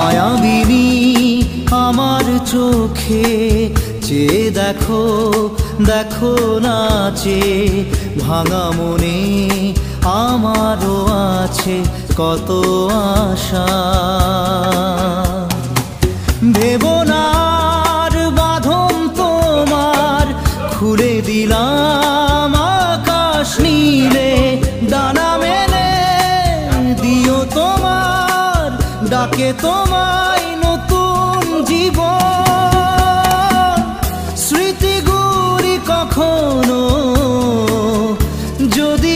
মায়াবিনী আমার চোখে চেয়ে দেখো, দেখো নাচে ভাঙা মনে আমারও আছে কত আশা। ভেবনার বাঁধন তোমার খুলে দিলাম আকাশ নীলে, ডানা মেলে দিও তোমার ডাকে তোমায় নতুন জীবন। স্মৃতিগুলি কখনো যদি